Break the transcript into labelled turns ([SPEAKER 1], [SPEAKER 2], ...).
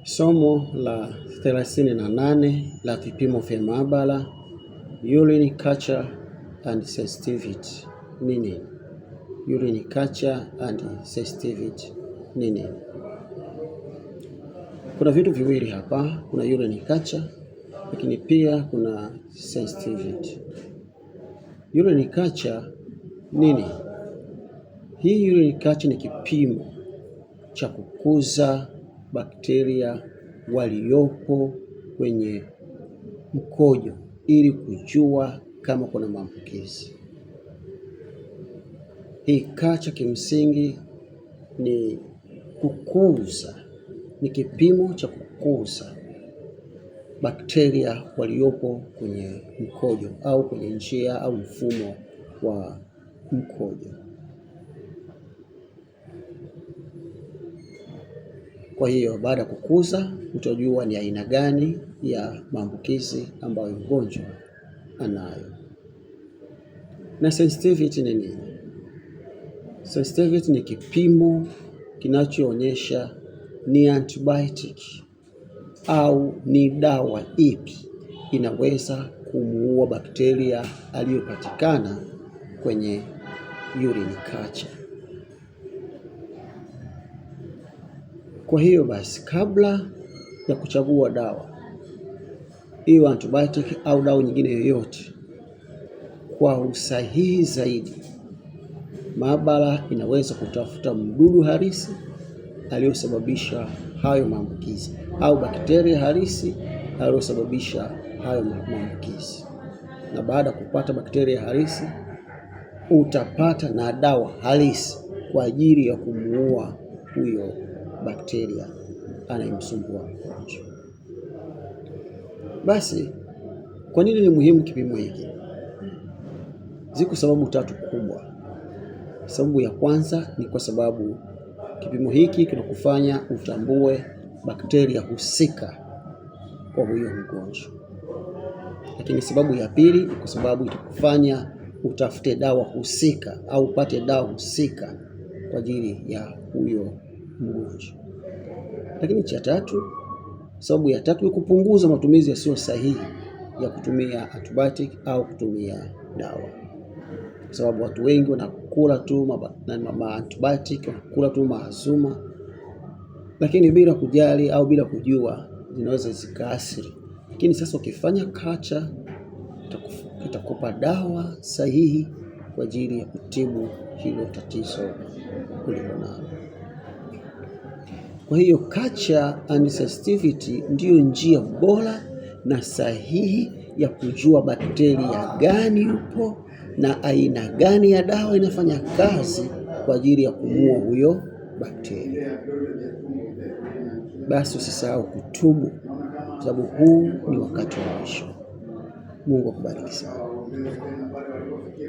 [SPEAKER 1] Somo la 38 la vipimo vya maabara, urine culture and sensitivity ni nini? Urine culture and sensitivity ni nini? Kuna vitu viwili hapa, kuna urine culture lakini pia kuna sensitivity. Urine culture nini? Hii urine culture ni kipimo cha kukuza bakteria waliopo kwenye mkojo ili kujua kama kuna maambukizi. Hii culture kimsingi ni kukuza, ni kipimo cha kukuza bakteria waliopo kwenye mkojo au kwenye njia au mfumo wa mkojo. Kwa hiyo baada ya kukuza utajua ni aina gani ya maambukizi ambayo mgonjwa anayo. Na sensitivity ni nini? Sensitivity ni kipimo kinachoonyesha ni antibiotic au ni dawa ipi inaweza kumuua bakteria aliyopatikana kwenye urine culture. Kwa hiyo basi, kabla ya kuchagua dawa, iwe antibiotic au dawa nyingine yoyote, kwa usahihi zaidi, maabara inaweza kutafuta mdudu halisi aliyosababisha hayo maambukizi au bakteria halisi aliyosababisha hayo maambukizi. Na baada ya kupata bakteria halisi, utapata na dawa halisi kwa ajili ya kumuua huyo bakteria anayemsumbua mgonjwa. Basi, kwa nini ni muhimu kipimo hiki? Ziko sababu tatu kubwa. Sababu ya kwanza ni kwa sababu kipimo hiki kinakufanya utambue bakteria husika kwa huyo mgonjwa. Lakini sababu ya pili ni kwa sababu itakufanya utafute dawa husika au upate dawa husika kwa ajili ya huyo mgonjwa. Lakini cha tatu, sababu ya tatu ni kupunguza matumizi yasiyo sahihi ya kutumia antibiotic au kutumia dawa. Kwa sababu watu wengi wanakula tu antibiotic, wanakula tu maazuma, lakini bila kujali au bila kujua zinaweza zikaathiri. Lakini sasa ukifanya culture itakupa dawa sahihi kwa ajili ya kutibu hilo tatizo ulilonalo. Kwa hiyo culture and sensitivity ndiyo njia bora na sahihi ya kujua bakteria gani yupo na aina gani ya dawa inafanya kazi kwa ajili ya kumuua huyo bakteria. Basi usisahau kutubu, sababu huu ni wakati wa mwisho. Mungu akubariki sana.